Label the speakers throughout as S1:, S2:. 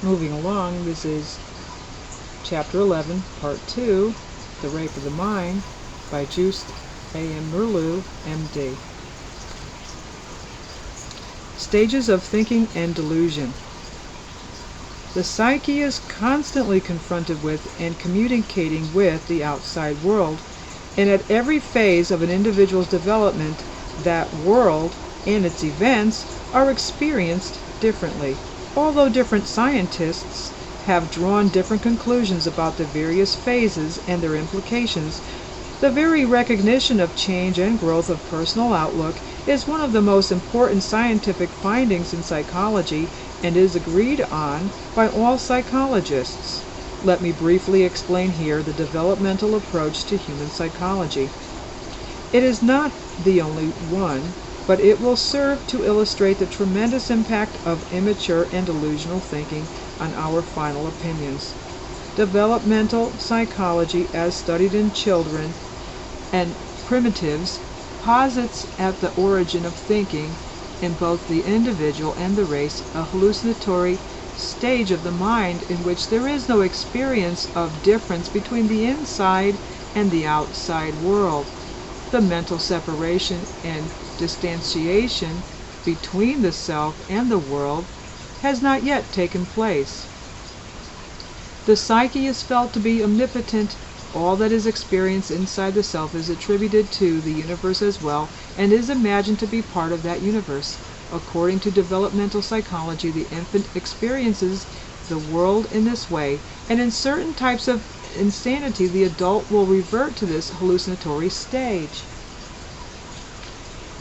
S1: Moving along, this is Chapter 11, Part 2, The Rape of the Mind, by Just A.M. Merleau, M.D. Stages of Thinking and Delusion. The psyche is constantly confronted with and communicating with the outside world, and at every phase of an individual's development, that world and its events are experienced differently. Although different scientists have drawn different conclusions about the various phases and their implications, the very recognition of change and growth of personal outlook is one of the most important scientific findings in psychology and is agreed on by all psychologists. Let me briefly explain here the developmental approach to human psychology. It is not the only one, but it will serve to illustrate the tremendous impact of immature and delusional thinking on our final opinions. Developmental psychology, as studied in children and primitives, posits at the origin of thinking in both the individual and the race a hallucinatory stage of the mind in which there is no experience of difference between the inside and the outside world. The mental separation and distanciation between the self and the world has not yet taken place. The psyche is felt to be omnipotent. All that is experienced inside the self is attributed to the universe as well, and is imagined to be part of that universe. According to developmental psychology, the infant experiences the world in this way, and in certain types of insanity, the adult will revert to this hallucinatory stage.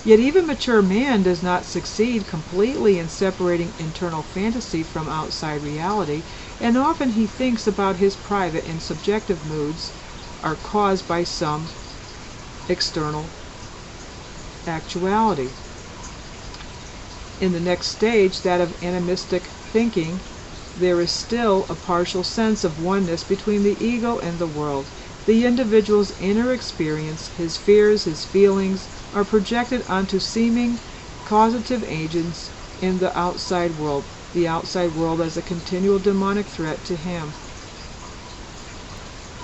S1: Yet even mature man does not succeed completely in separating internal fantasy from outside reality, and often he thinks about his private and subjective moods are caused by some external actuality. In the next stage, that of animistic thinking, there is still a partial sense of oneness between the ego and the world. The individual's inner experience, his fears, his feelings, are projected onto seeming causative agents in the outside world as a continual demonic threat to him.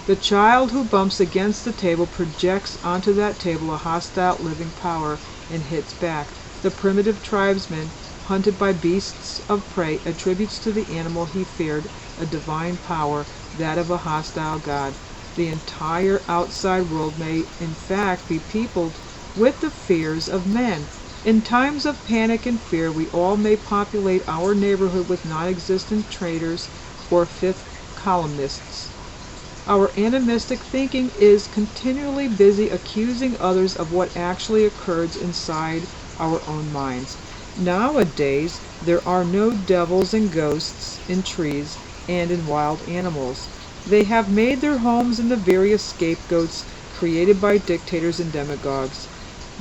S1: The child who bumps against the table projects onto that table a hostile living power and hits back. The primitive tribesman, hunted by beasts of prey, attributes to the animal he feared a divine power, that of a hostile god. The entire outside world may in fact be peopled with the fears of men. In times of panic and fear, we all may populate our neighborhood with non-existent traitors or fifth columnists. Our animistic thinking is continually busy accusing others of what actually occurs inside our own minds. Nowadays, there are no devils and ghosts in trees and in wild animals. They have made their homes in the various scapegoats created by dictators and demagogues.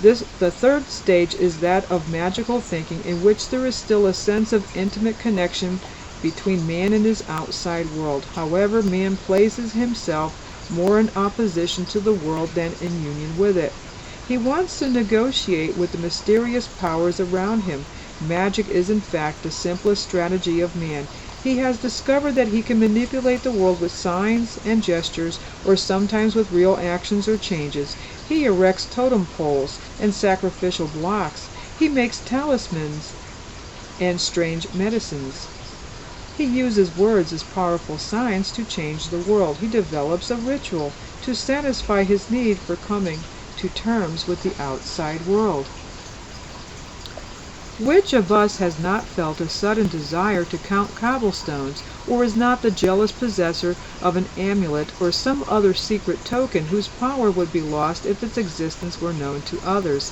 S1: The third stage is that of magical thinking, in which there is still a sense of intimate connection between man and his outside world. However, man places himself more in opposition to the world than in union with it. He wants to negotiate with the mysterious powers around him. Magic is in fact the simplest strategy of man. He has discovered that he can manipulate the world with signs and gestures, or sometimes with real actions or changes. He erects totem poles and sacrificial blocks. He makes talismans and strange medicines. He uses words as powerful signs to change the world. He develops a ritual to satisfy his need for coming to terms with the outside world. Which of us has not felt a sudden desire to count cobblestones, or is not the jealous possessor of an amulet or some other secret token whose power would be lost if its existence were known to others?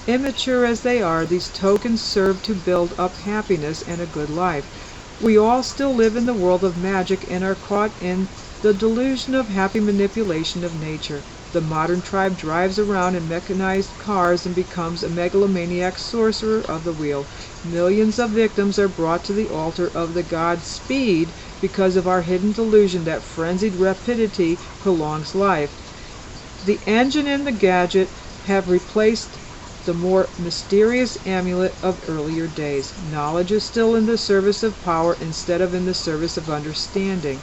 S1: Immature as they are, these tokens serve to build up happiness and a good life. We all still live in the world of magic and are caught in the delusion of happy manipulation of nature. The modern tribe drives around in mechanized cars and becomes a megalomaniac sorcerer of the wheel. Millions of victims are brought to the altar of the god Speed because of our hidden delusion that frenzied rapidity prolongs life. The engine and the gadget have replaced the more mysterious amulet of earlier days. Knowledge is still in the service of power instead of in the service of understanding.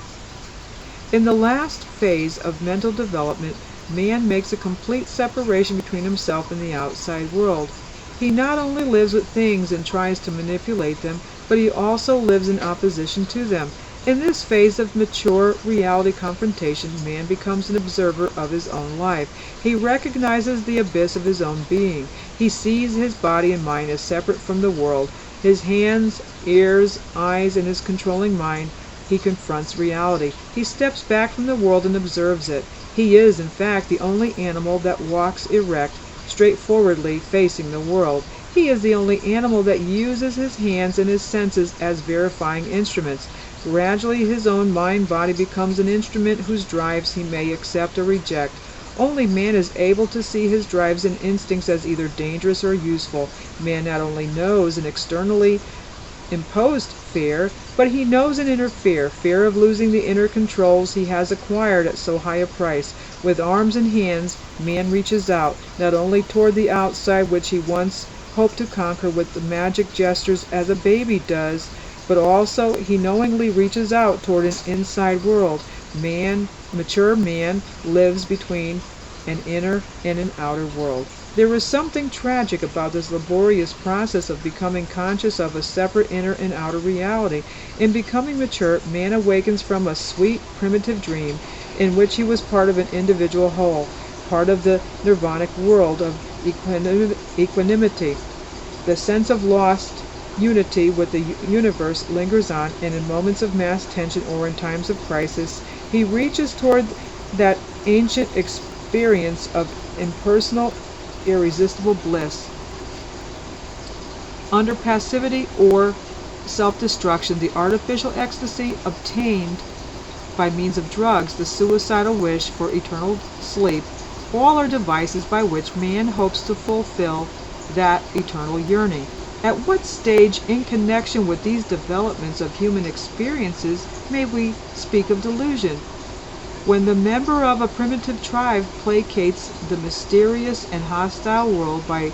S1: In the last phase of mental development, man makes a complete separation between himself and the outside world. He not only lives with things and tries to manipulate them, but he also lives in opposition to them. In this phase of mature reality confrontation, man becomes an observer of his own life. He recognizes the abyss of his own being. He sees his body and mind as separate from the world. His hands, ears, eyes, and his controlling mind. He confronts reality. He steps back from the world and observes it. He is, in fact, the only animal that walks erect, straightforwardly facing the world. He is the only animal that uses his hands and his senses as verifying instruments. Gradually his own mind-body becomes an instrument whose drives he may accept or reject. Only man is able to see his drives and instincts as either dangerous or useful. Man not only knows an externally imposed fear, but he knows an inner fear of losing the inner controls he has acquired at so high a price. With arms and hands, man reaches out, not only toward the outside which he once hoped to conquer with the magic gestures as a baby does, but also he knowingly reaches out toward an inside world. Mature man lives between an inner and an outer world. There is something tragic about this laborious process of becoming conscious of a separate inner and outer reality. In becoming mature, man awakens from a sweet, primitive dream in which he was part of an individual whole, part of the nirvanic world of equanimity. The sense of lost unity with the universe lingers on, and in moments of mass tension or in times of crisis, he reaches toward that ancient experience of impersonal, irresistible bliss. Under passivity or self-destruction, the artificial ecstasy obtained by means of drugs, the suicidal wish for eternal sleep, all are devices by which man hopes to fulfill that eternal yearning. At what stage in connection with these developments of human experiences may we speak of delusion? When the member of a primitive tribe placates the mysterious and hostile world by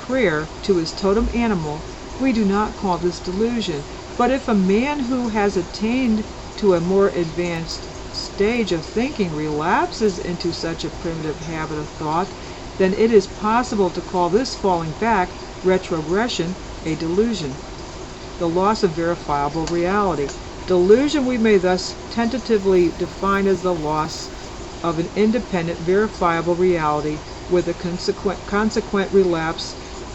S1: prayer to his totem animal, we do not call this delusion. But if a man who has attained to a more advanced stage of thinking relapses into such a primitive habit of thought, then it is possible to call this falling back, retrogression, a delusion, the loss of verifiable reality. Delusion we may thus tentatively define as the loss of an independent, verifiable reality with a consequent relapse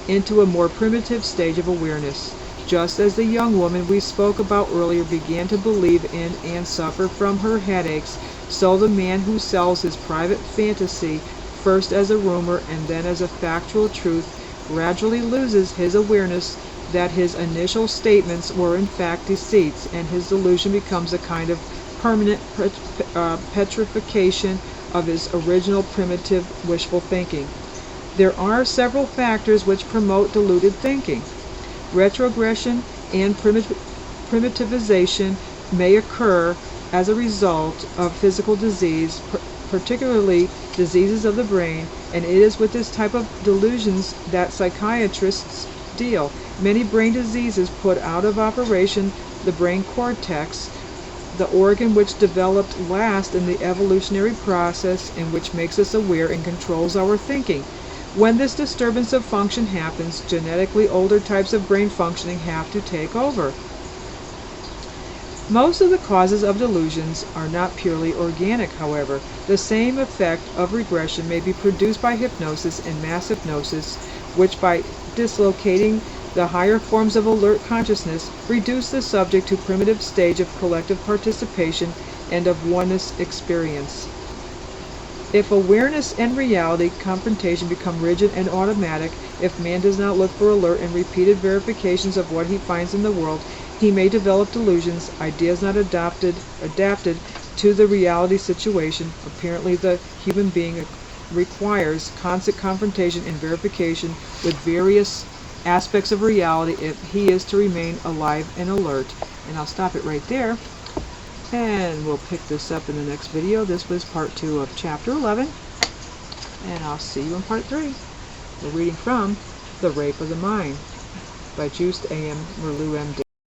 S1: into a more primitive stage of awareness. Just as the young woman we spoke about earlier began to believe in and suffer from her headaches, so the man who sells his private fantasy, first as a rumor and then as a factual truth, gradually loses his awareness that his initial statements were in fact deceits, and his delusion becomes a kind of permanent petrification of his original primitive wishful thinking. There are several factors which promote deluded thinking. Retrogression and primitivization may occur as a result of physical disease, particularly diseases of the brain, and it is with this type of delusions that psychiatrists deal. Many brain diseases put out of operation the brain cortex, the organ which developed last in the evolutionary process and which makes us aware and controls our thinking. When this disturbance of function happens, genetically older types of brain functioning have to take over. Most of the causes of delusions are not purely organic, however. The same effect of regression may be produced by hypnosis and mass hypnosis, which by dislocating the higher forms of alert consciousness reduce the subject to primitive stage of collective participation and of oneness experience. If awareness and reality confrontation become rigid and automatic, if man does not look for alert and repeated verifications of what he finds in the world, he may develop delusions, ideas not adapted to the reality situation. Apparently the human being requires constant confrontation and verification with various aspects of reality if he is to remain alive and alert. And I'll stop it right there, and we'll pick this up in the next video. This was part 2 of chapter 11, and I'll see you in part 3. We're reading from The Rape of the Mind by Just A.M. Merleau, M.D.